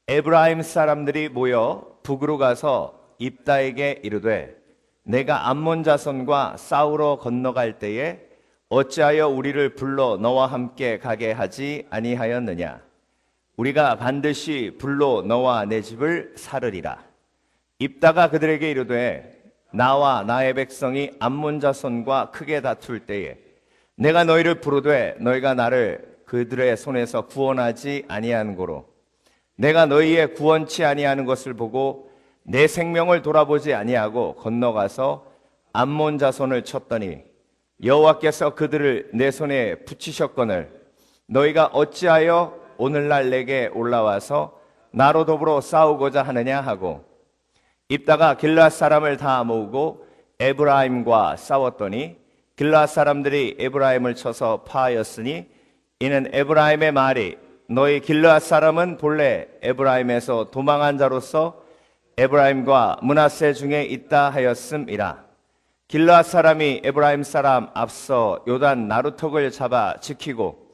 에브라임 사람들이 모여 북으로 가서 입다에게 이르되 내가 암몬 자손과 싸우러 건너갈 때에 어찌하여 우리를 불러 너와 함께 가게 하지 아니하였느냐? 우리가 반드시 불러 너와 내 집을 살으리라. 입다가 그들에게 이르되 나와 나의 백성이 암몬 자손과 크게 다툴 때에 내가 너희를 부르되 너희가 나를 그들의 손에서 구원하지 아니한 고로 내가 너희의 구원치 아니하는 것을 보고 내 생명을 돌아보지 아니하고 건너가서 암몬 자손을 쳤더니 여호와께서 그들을 내 손에 붙이셨거늘 너희가 어찌하여 오늘날 내게 올라와서 나로 더불어 싸우고자 하느냐 하고 입다가 길앗 사람을 다 모으고 에브라임과 싸웠더니 길앗 사람들이 에브라임을 쳐서 파하였으니 이는 에브라임의 말이 너희 길앗 사람은 본래 에브라임에서 도망한 자로서 에브라임과 므낫세 중에 있다 하였음이라. 길앗 사람이 에브라임 사람 앞서 요단 나루턱을 잡아 지키고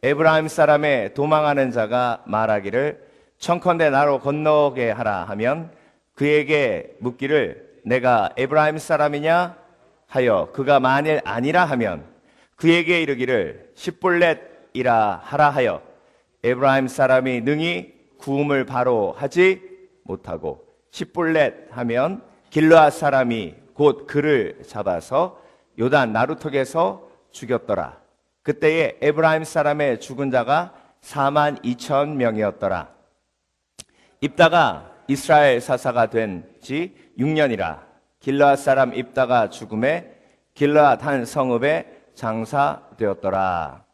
에브라임 사람의 도망하는 자가 말하기를 청컨대 나로 건너게 하라 하면 그에게 묻기를 내가 에브라임 사람이냐 하여 그가 만일 아니라 하면 그에게 이르기를 십볼렛이라 하라 하여 에브라임 사람이 능히 구음을 바로 하지 못하고 십볼렛 하면 길르앗 사람이 곧 그를 잡아서 요단 나루턱에서 죽였더라. 그때에 에브라임 사람의 죽은 자가 42,000명이었더라. 입다가 이스라엘 사사가 된 지 6년이라. 길르앗 사람 입다가 죽음에 길르앗 한 성읍에 장사되었더라.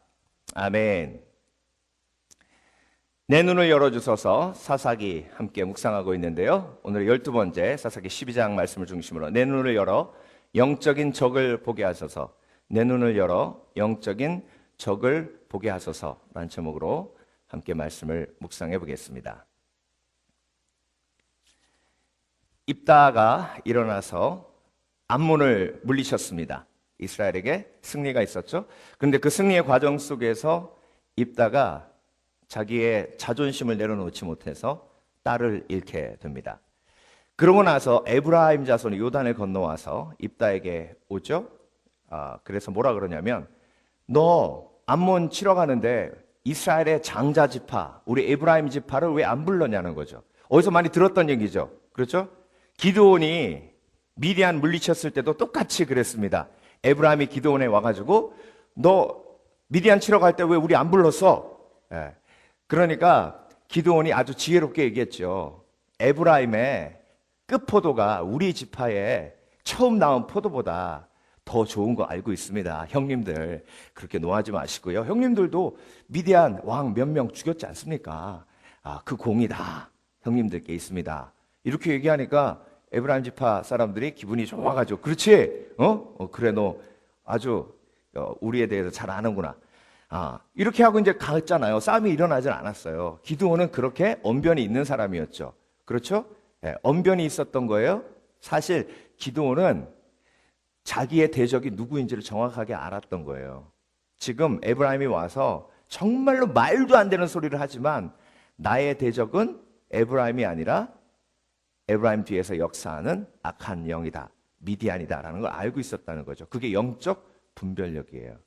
아멘. 내 눈을 열어주소서. 사사기 함께 묵상하고 있는데요. 오늘 12번째 사사기 12장 말씀을 중심으로 내 눈을 열어 영적인 적을 보게 하소서. 내 눈을 열어 영적인 적을 보게 하소서라는 제목으로 함께 말씀을 묵상해 보겠습니다. 입다가 일어나서 암몬을 물리쳤습니다. 이스라엘에게 승리가 있었죠. 그런데 그 승리의 과정 속에서 입다가 자기의 자존심을 내려놓지 못해서 딸을 잃게 됩니다. 그러고 나서 에브라임 자손이 요단을 건너와서 입다에게 오죠. 그래서 뭐라 그러냐면 너 암몬 치러 가는데 이스라엘의 장자 지파, 우리 에브라임 지파를 왜 안 불렀냐는 거죠. 어디서 많이 들었던 얘기죠. 그렇죠? 기드온이 미디안 물리쳤을 때도 똑같이 그랬습니다. 에브라임이 기드온에 와가지고 너 미디안 치러 갈 때 왜 우리 안 불렀어? 예. 그러니까 기드온이 아주 지혜롭게 얘기했죠. 에브라임의 끝포도가 우리 지파에 처음 나온 포도보다 더 좋은 거 알고 있습니다. 형님들 그렇게 노하지 마시고요. 형님들도 미디안 왕 몇 명 죽였지 않습니까? 그 공이 다 형님들께 있습니다. 이렇게 얘기하니까 에브라임 지파 사람들이 기분이 좋아가지고 그렇지? 그래 너 아주 우리에 대해서 잘 아는구나. 이렇게 하고 이제 갔잖아요. 싸움이 일어나질 않았어요. 기드온은 그렇게 언변이 있는 사람이었죠. 그렇죠? 네, 언변이 있었던 거예요. 사실 기드온은 자기의 대적이 누구인지를 정확하게 알았던 거예요. 지금 에브라임이 와서 정말로 말도 안 되는 소리를 하지만 나의 대적은 에브라임이 아니라 에브라임 뒤에서 역사하는 악한 영이다. 미디안이다라는 걸 알고 있었다는 거죠. 그게 영적 분별력이에요.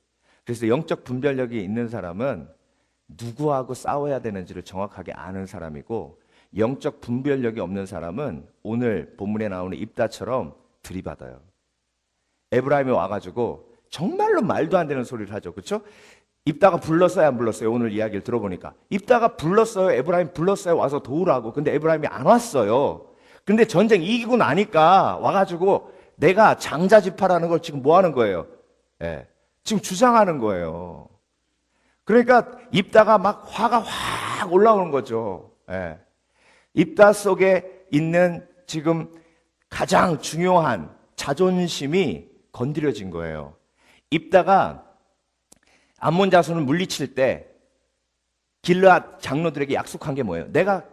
그래서 영적 분별력이 있는 사람은 누구하고 싸워야 되는지를 정확하게 아는 사람이고 영적 분별력이 없는 사람은 오늘 본문에 나오는 입다처럼 들이받아요. 에브라임이 와가지고 정말로 말도 안 되는 소리를 하죠. 그렇죠? 입다가 불렀어요, 안 불렀어요? 오늘 이야기를 들어보니까 입다가 불렀어요. 에브라임 불렀어요. 와서 도우라고. 근데 에브라임이 안 왔어요. 근데 전쟁 이기고 나니까 와가지고 내가 장자지파라는 걸 지금 뭐 하는 거예요? 예, 지금 주장하는 거예요. 그러니까 입다가 막 화가 확 올라오는 거죠. 예. 입다 속에 있는 지금 가장 중요한 자존심이 건드려진 거예요. 입다가 암몬 자손을 물리칠 때 길르앗 장로들에게 약속한 게 뭐예요? 내가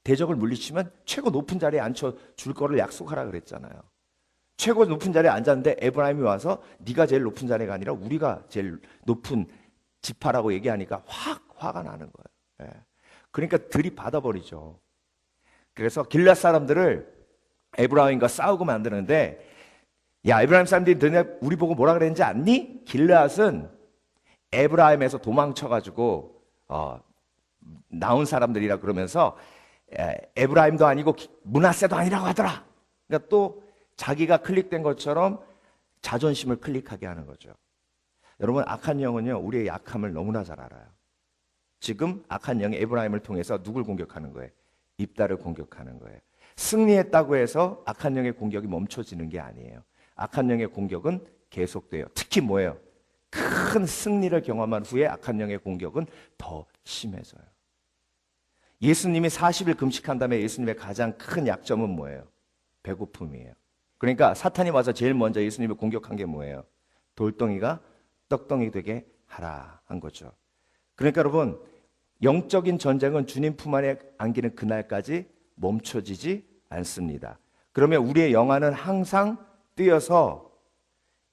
대적을 물리치면 최고 높은 자리에 앉혀줄 거를 약속하라 그랬잖아요. 최고 높은 자리에 앉았는데 에브라임이 와서 네가 제일 높은 자리가 아니라 우리가 제일 높은 지파라고 얘기하니까 확 화가 나는 거예요. 예. 그러니까 들이받아버리죠. 그래서 길앗 사람들을 에브라임과 싸우고 만드는데, 야, 에브라임 사람들이 너네 우리 보고 뭐라 그랬는지 아니? 길앗은 에브라임에서 도망쳐가지고 나온 사람들이라 그러면서 에브라임도 아니고 므낫세도 아니라고 하더라. 그러니까 또 자기가 클릭된 것처럼 자존심을 클릭하게 하는 거죠. 여러분, 악한 영은요, 우리의 약함을 너무나 잘 알아요. 지금 악한 영이 에브라임을 통해서 누굴 공격하는 거예요? 입다를 공격하는 거예요. 승리했다고 해서 악한 영의 공격이 멈춰지는 게 아니에요. 악한 영의 공격은 계속돼요. 특히 뭐예요? 큰 승리를 경험한 후에 악한 영의 공격은 더 심해져요. 예수님이 40일 금식한 다음에 예수님의 가장 큰 약점은 뭐예요? 배고픔이에요. 그러니까 사탄이 와서 제일 먼저 예수님을 공격한 게 뭐예요? 돌덩이가 떡덩이 되게 하라 한 거죠. 그러니까 여러분, 영적인 전쟁은 주님 품 안에 안기는 그날까지 멈춰지지 않습니다. 그러면 우리의 영안은 항상 뛰어서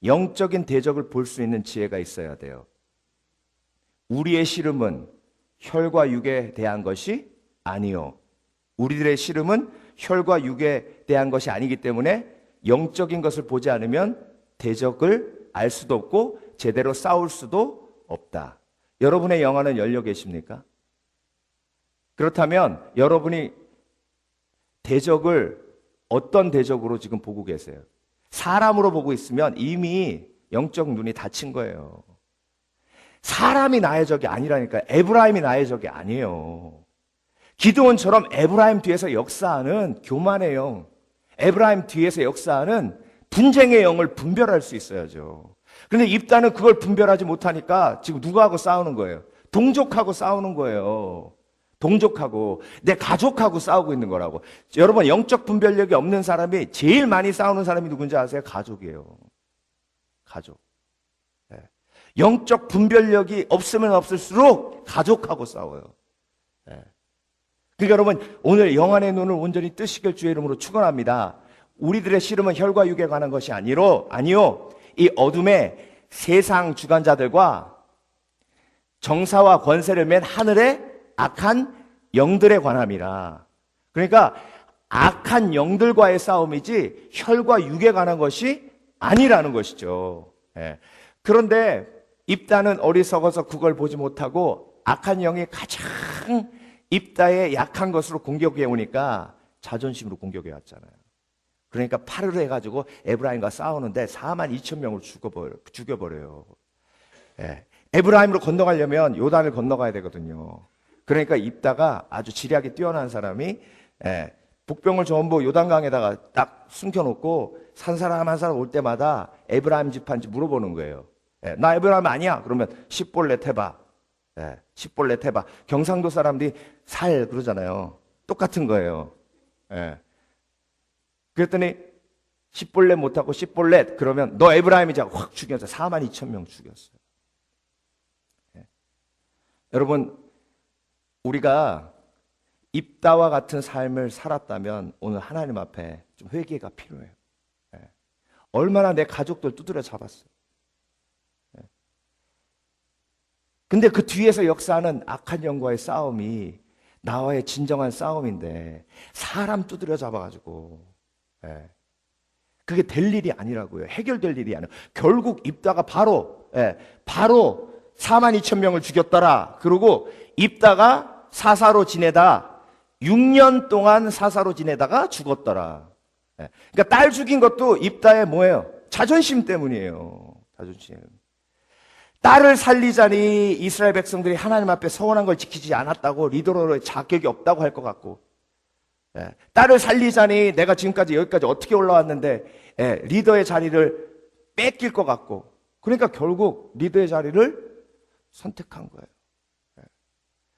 영적인 대적을 볼 수 있는 지혜가 있어야 돼요. 우리의 씨름은 혈과 육에 대한 것이 아니요. 우리들의 씨름은 혈과 육에 대한 것이 아니기 때문에 영적인 것을 보지 않으면 대적을 알 수도 없고 제대로 싸울 수도 없다. 여러분의 영안은 열려 계십니까? 그렇다면 여러분이 대적을 어떤 대적으로 지금 보고 계세요? 사람으로 보고 있으면 이미 영적 눈이 닫힌 거예요. 사람이 나의 적이 아니라니까. 에브라임이 나의 적이 아니에요. 기드온처럼 에브라임 뒤에서 역사하는 교만의 영, 에브라임 뒤에서 역사하는 분쟁의 영을 분별할 수 있어야죠. 그런데 입다는 그걸 분별하지 못하니까 지금 누구하고 싸우는 거예요? 동족하고 싸우는 거예요. 동족하고, 내 가족하고 싸우고 있는 거라고. 여러분, 영적 분별력이 없는 사람이 제일 많이 싸우는 사람이 누군지 아세요? 가족이에요. 가족. 네. 영적 분별력이 없으면 없을수록 가족하고 싸워요. 네. 그러니까 여러분, 오늘 영안의 눈을 온전히 뜨시길 주의 이름으로 축원합니다. 우리들의 씨름은 혈과 육에 관한 것이 아니요, 이 어둠의 세상 주관자들과 정사와 권세를 맨 하늘의 악한 영들에 관함이라. 그러니까 악한 영들과의 싸움이지 혈과 육에 관한 것이 아니라는 것이죠. 예. 그런데 입다는 어리석어서 그걸 보지 못하고 악한 영이 가장 입다의 약한 것으로 공격해 오니까 자존심으로 공격해 왔잖아요. 그러니까 팔을 해가지고 에브라임과 싸우는데 42,000명을 죽여버려요. 예. 에브라임으로 건너가려면 요단을 건너가야 되거든요. 그러니까 입다가 아주 지략이 뛰어난 사람이 복병을 전부 요단강에다가 딱 숨겨놓고 산 사람 한 사람 올 때마다 에브라임 집한지 물어보는 거예요. 나 에브라임 아니야. 그러면 십볼렛 해봐. 십볼렛 해봐. 경상도 사람들이 살 그러잖아요. 똑같은 거예요. 그랬더니 십볼렛 못하고 십볼렛 그러면 너 에브라임이자 확 죽여서 42,000명 죽였어요. 여러분, 우리가 입다와 같은 삶을 살았다면 오늘 하나님 앞에 좀 회개가 필요해요. 얼마나 내 가족들 두드려 잡았어요. 근데 그 뒤에서 역사하는 악한 영과의 싸움이 나와의 진정한 싸움인데 사람 두드려 잡아가지고 그게 될 일이 아니라고요. 해결될 일이 아니에요. 결국 입다가 바로 42,000명을 죽였더라. 그리고 입다가 사사로 지내다 6년 동안 사사로 지내다가 죽었더라. 그러니까 딸 죽인 것도 입다의 뭐예요? 자존심 때문이에요. 자존심. 딸을 살리자니 이스라엘 백성들이 하나님 앞에 서원한 걸 지키지 않았다고 리더로의 자격이 없다고 할 것 같고, 딸을 살리자니 내가 지금까지 여기까지 어떻게 올라왔는데 리더의 자리를 뺏길 것 같고, 그러니까 결국 리더의 자리를 선택한 거예요.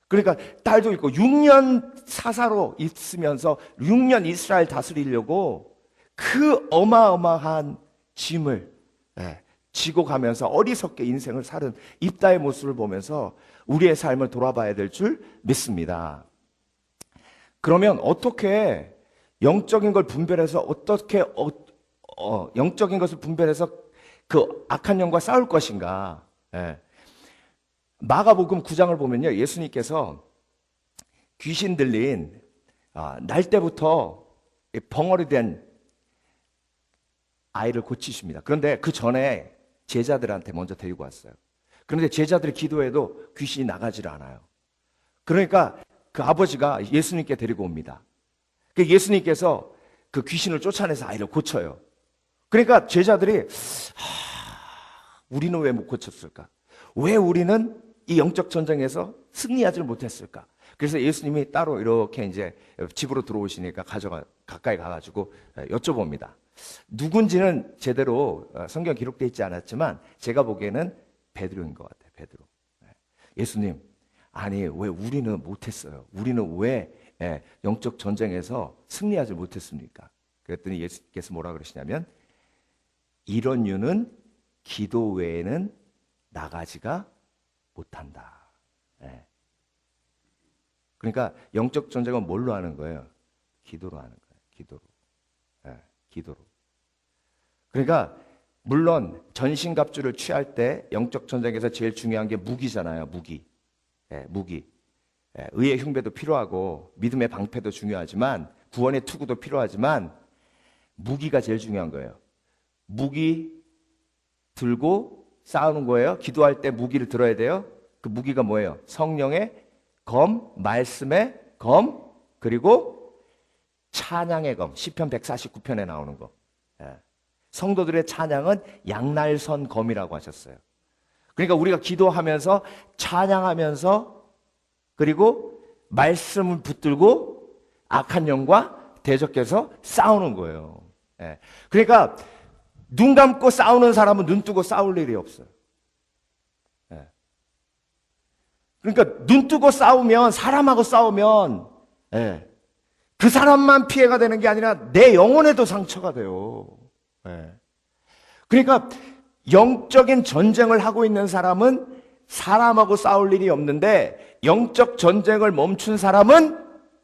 그러니까 딸도 있고 6년 사사로 있으면서 6년 이스라엘 다스리려고 그 어마어마한 짐을 지고 가면서 어리석게 인생을 사는 입다의 모습을 보면서 우리의 삶을 돌아봐야 될 줄 믿습니다. 그러면 어떻게 영적인 걸 분별해서 어떻게 영적인 것을 분별해서 그 악한 영과 싸울 것인가? 마가복음 9장을 보면요, 예수님께서 귀신 들린 날 때부터 벙어리 된 아이를 고치십니다. 그런데 그 전에 제자들한테 먼저 데리고 왔어요. 그런데 제자들이 기도해도 귀신이 나가지를 않아요. 그러니까 그 아버지가 예수님께 데리고 옵니다. 예수님께서 그 귀신을 쫓아내서 아이를 고쳐요. 그러니까 제자들이 우리는 왜 못 고쳤을까? 왜 우리는 이 영적 전쟁에서 승리하지 못했을까? 그래서 예수님이 따로 이렇게 이제 집으로 들어오시니까 가까이 가가지고 여쭤봅니다. 누군지는 제대로 성경 기록되어 있지 않았지만 제가 보기에는 베드로인 것 같아요. 베드로. 예수님, 아니 왜 우리는 못했어요? 우리는 왜 영적 전쟁에서 승리하지 못했습니까? 그랬더니 예수께서 뭐라 그러시냐면 이런 유는 기도 외에는 나가지가 못한다. 그러니까 영적 전쟁은 뭘로 하는 거예요? 기도로 하는 거예요. 기도로. 기도로. 그러니까 물론 전신갑주를 취할 때 영적 전쟁에서 제일 중요한 게 무기잖아요. 무기. 무기. 의의 흉배도 필요하고 믿음의 방패도 중요하지만 구원의 투구도 필요하지만 무기가 제일 중요한 거예요. 무기 들고 싸우는 거예요. 기도할 때 무기를 들어야 돼요. 그 무기가 뭐예요? 성령의 검, 말씀의 검, 그리고 찬양의 검. 시편 149편에 나오는 거. 성도들의 찬양은 양날선 검이라고 하셨어요. 그러니까 우리가 기도하면서 찬양하면서 그리고 말씀을 붙들고 악한 영과 대적해서 싸우는 거예요. 그러니까 눈 감고 싸우는 사람은 눈 뜨고 싸울 일이 없어요. 그러니까 눈 뜨고 싸우면 사람하고 싸우면 그 사람만 피해가 되는 게 아니라 내 영혼에도 상처가 돼요. 그러니까 영적인 전쟁을 하고 있는 사람은 사람하고 싸울 일이 없는데 영적 전쟁을 멈춘 사람은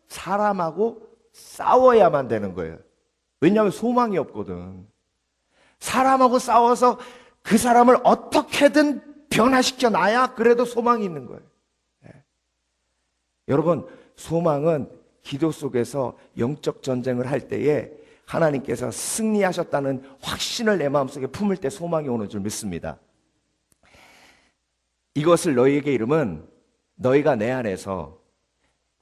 사람하고 싸워야만 되는 거예요. 왜냐하면 소망이 없거든. 사람하고 싸워서 그 사람을 어떻게든 변화시켜 놔야 그래도 소망이 있는 거예요. 여러분, 소망은 기도 속에서 영적 전쟁을 할 때에 하나님께서 승리하셨다는 확신을 내 마음속에 품을 때 소망이 오는 줄 믿습니다. 이것을 너희에게 이름은 너희가 내 안에서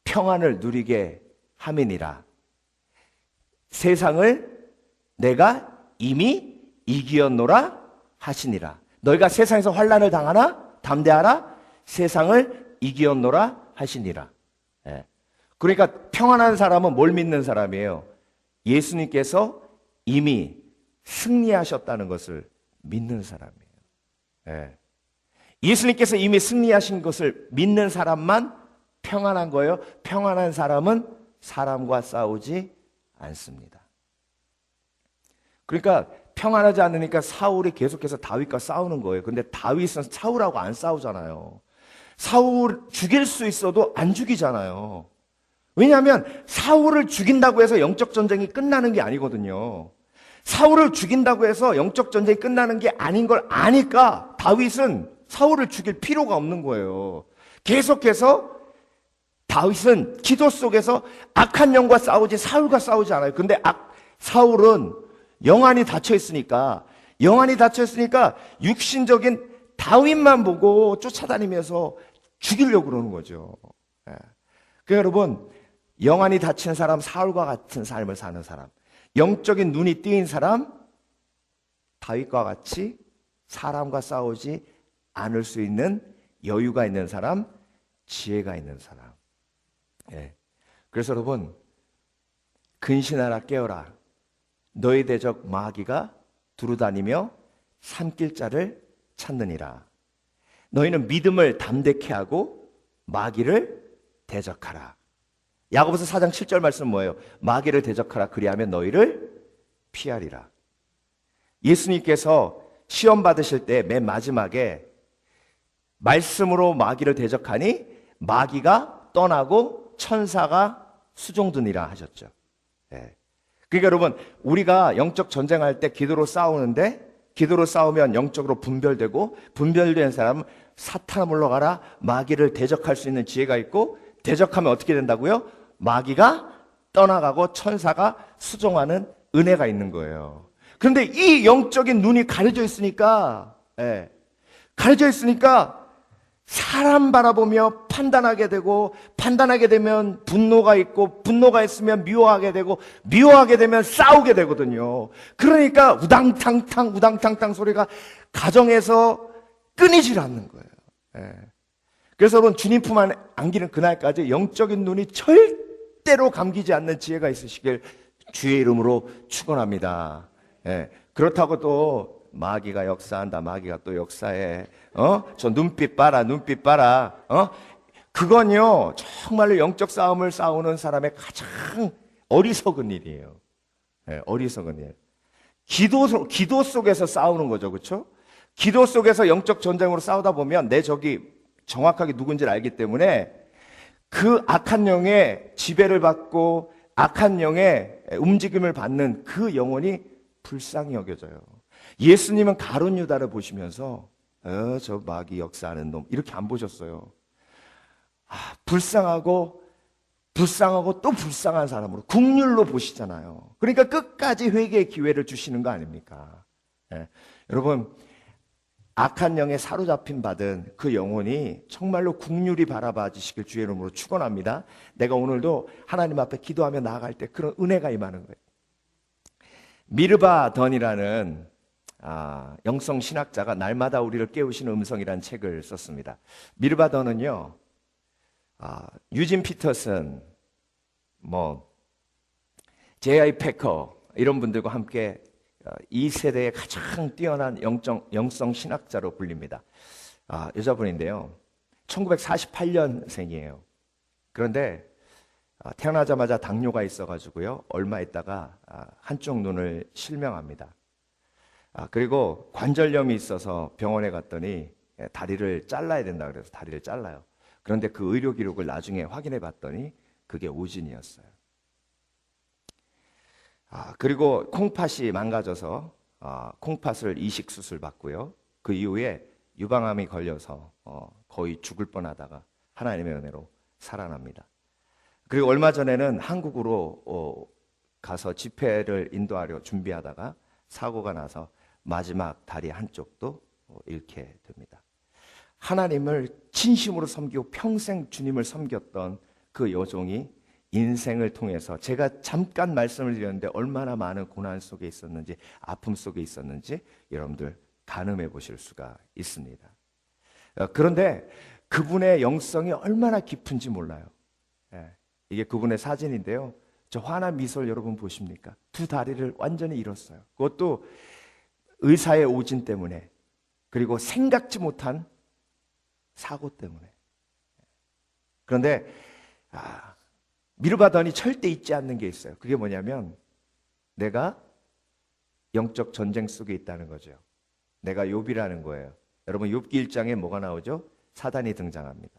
평안을 누리게 함이니라. 세상을 내가 이미 이기었노라 하시니라. 너희가 세상에서 환난을 당하나 담대하라. 세상을 이기었노라 하시니라. 그러니까 평안한 사람은 뭘 믿는 사람이에요? 예수님께서 이미 승리하셨다는 것을 믿는 사람이에요. 예수님께서 이미 승리하신 것을 믿는 사람만 평안한 거예요. 평안한 사람은 사람과 싸우지 않습니다. 그러니까 평안하지 않으니까 사울이 계속해서 다윗과 싸우는 거예요. 근데 다윗은 사울하고 안 싸우잖아요. 사울 죽일 수 있어도 안 죽이잖아요. 왜냐하면 사울을 죽인다고 해서 영적 전쟁이 끝나는 게 아니거든요. 사울을 죽인다고 해서 영적 전쟁이 끝나는 게 아닌 걸 아니까 다윗은 사울을 죽일 필요가 없는 거예요. 계속해서 다윗은 기도 속에서 악한 영과 싸우지 사울과 싸우지 않아요. 근데 사울은 영안이 닫혀 있으니까 육신적인 다윗만 보고 쫓아다니면서 죽이려고 그러는 거죠. 그러니까 여러분, 영안이 닫힌 사람, 사울과 같은 삶을 사는 사람, 영적인 눈이 띄인 사람, 다윗과 같이 사람과 싸우지 않을 수 있는 여유가 있는 사람, 지혜가 있는 사람. 그래서 여러분, 근신하라 깨어라. 너희 대적 마귀가 두루다니며 삼킬 자를 찾느니라. 너희는 믿음을 담대케 하고 마귀를 대적하라. 야고보서 4장 7절 말씀은 뭐예요? 마귀를 대적하라. 그리하면 너희를 피하리라. 예수님께서 시험 받으실 때 맨 마지막에 말씀으로 마귀를 대적하니 마귀가 떠나고 천사가 수종드니라 하셨죠. 그러니까 여러분, 우리가 영적 전쟁할 때 기도로 싸우는데, 기도로 싸우면 영적으로 분별되고, 분별된 사람은 사탄아 물러가라, 마귀를 대적할 수 있는 지혜가 있고, 대적하면 어떻게 된다고요? 마귀가 떠나가고 천사가 수종하는 은혜가 있는 거예요. 그런데 이 영적인 눈이 가려져 있으니까, 가려져 있으니까 사람 바라보며 판단하게 되고, 판단하게 되면 분노가 있고, 분노가 있으면 미워하게 되고, 미워하게 되면 싸우게 되거든요. 그러니까 우당탕탕 소리가 가정에서 끊이질 않는 거예요. 그래서 여러분, 주님 품 안에 안기는 그날까지 영적인 눈이 절대로 감기지 않는 지혜가 있으시길 주의 이름으로 축원합니다. 그렇다고 또 마귀가 역사한다, 마귀가 또 역사해, 저 눈빛 봐라, 눈빛 봐라, 그건요 정말로 영적 싸움을 싸우는 사람의 가장 어리석은 일이에요. 어리석은 일. 기도 속에서 싸우는 거죠, 그렇죠? 기도 속에서 영적 전쟁으로 싸우다 보면 내 적이 정확하게 누군지를 알기 때문에 그 악한 영의 지배를 받고 악한 영의 움직임을 받는 그 영혼이 불쌍히 여겨져요. 예수님은 가룟 유다를 보시면서 저 마귀 역사하는 놈 이렇게 안 보셨어요. 불쌍하고 또 불쌍한 사람으로 국률로 보시잖아요. 그러니까 끝까지 회개의 기회를 주시는 거 아닙니까? 여러분, 악한 영에 사로잡힌 받은 그 영혼이 정말로 국률이 바라봐 주시길 주의 이름으로 축원합니다. 내가 오늘도 하나님 앞에 기도하며 나아갈 때 그런 은혜가 임하는 거예요. 미르바 던이라는 영성 신학자가 날마다 우리를 깨우시는 음성이라는 책을 썼습니다. 미르바 던은요, 유진 피터슨, J.I. 패커 이런 분들과 함께 이 세대의 가장 뛰어난 영성 신학자로 불립니다. 여자분인데요, 1948년생이에요. 그런데 태어나자마자 당뇨가 있어가지고요, 얼마 있다가 한쪽 눈을 실명합니다. 그리고 관절염이 있어서 병원에 갔더니 다리를 잘라야 된다 그래서 다리를 잘라요. 그런데 그 의료 기록을 나중에 확인해 봤더니 그게 오진이었어요. 그리고 콩팥이 망가져서 콩팥을 이식 수술 받고요. 그 이후에 유방암이 걸려서 거의 죽을 뻔하다가 하나님의 은혜로 살아납니다. 그리고 얼마 전에는 한국으로 가서 집회를 인도하려 준비하다가 사고가 나서 마지막 다리 한쪽도 잃게 됩니다. 하나님을 진심으로 섬기고 평생 주님을 섬겼던 그 여종이 인생을 통해서 제가 잠깐 말씀을 드렸는데 얼마나 많은 고난 속에 있었는지, 아픔 속에 있었는지 여러분들 가늠해 보실 수가 있습니다. 그런데 그분의 영성이 얼마나 깊은지 몰라요. 이게 그분의 사진인데요, 저 환한 미소를 여러분 보십니까? 두 다리를 완전히 잃었어요. 그것도 의사의 오진 때문에, 그리고 생각지 못한 사고 때문에. 그런데 미르바던이 절대 잊지 않는 게 있어요. 그게 뭐냐면 내가 영적 전쟁 속에 있다는 거죠. 내가 욥이라는 거예요. 여러분, 욥기 1장에 뭐가 나오죠? 사단이 등장합니다.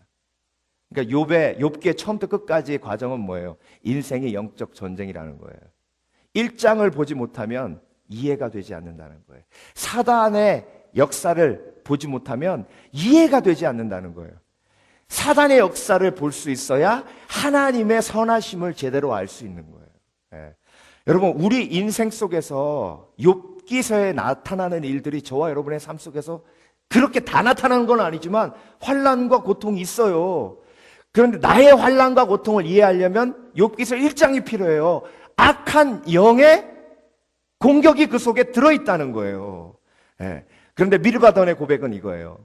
그러니까 욥기의 처음부터 끝까지의 과정은 뭐예요? 인생의 영적 전쟁이라는 거예요. 1장을 보지 못하면 이해가 되지 않는다는 거예요. 사단의 역사를 보지 못하면 이해가 되지 않는다는 거예요. 사단의 역사를 볼 수 있어야 하나님의 선하심을 제대로 알 수 있는 거예요. 여러분, 우리 인생 속에서 욥기서에 나타나는 일들이 저와 여러분의 삶 속에서 그렇게 다 나타나는 건 아니지만 환난과 고통이 있어요. 그런데 나의 환난과 고통을 이해하려면 욥기서 1장이 필요해요. 악한 영의 공격이 그 속에 들어있다는 거예요. 그런데 미르바던의 고백은 이거예요.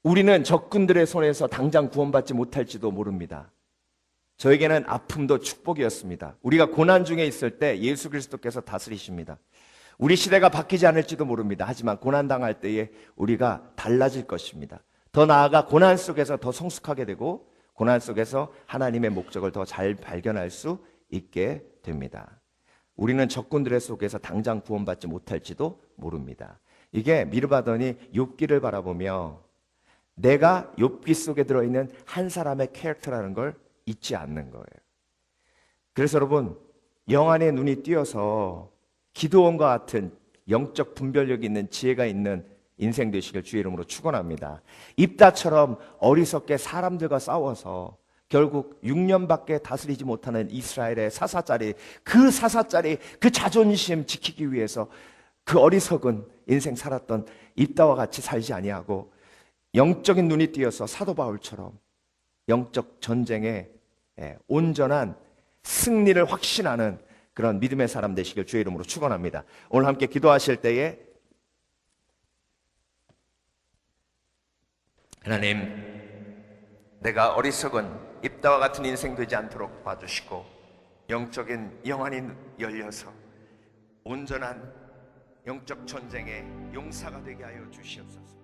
우리는 적군들의 손에서 당장 구원받지 못할지도 모릅니다. 저에게는 아픔도 축복이었습니다. 우리가 고난 중에 있을 때 예수 그리스도께서 다스리십니다. 우리 시대가 바뀌지 않을지도 모릅니다. 하지만 고난당할 때에 우리가 달라질 것입니다. 더 나아가 고난 속에서 더 성숙하게 되고 고난 속에서 하나님의 목적을 더 잘 발견할 수 있게 됩니다. 우리는 적군들의 속에서 당장 구원받지 못할지도 모릅니다. 이게 미르바던이 욥기를 바라보며 내가 욥기 속에 들어있는 한 사람의 캐릭터라는 걸 잊지 않는 거예요. 그래서 여러분, 영안의 눈이 띄어서 기도원과 같은 영적 분별력이 있는 지혜가 있는 인생 되시길 주의 이름으로 축원합니다. 입다처럼 어리석게 사람들과 싸워서 결국 6년밖에 다스리지 못하는 이스라엘의 사사짜리, 그 자존심 지키기 위해서 그 어리석은 인생 살았던 입다와 같이 살지 아니하고 영적인 눈이 띄어서 사도 바울처럼 영적 전쟁에 온전한 승리를 확신하는 그런 믿음의 사람 되시길 주의 이름으로 축원합니다. 오늘 함께 기도하실 때에 하나님, 내가 어리석은 입다와 같은 인생 되지 않도록 봐주시고 영적인 영안이 열려서 온전한 영적 전쟁의 용사가 되게 하여 주시옵소서.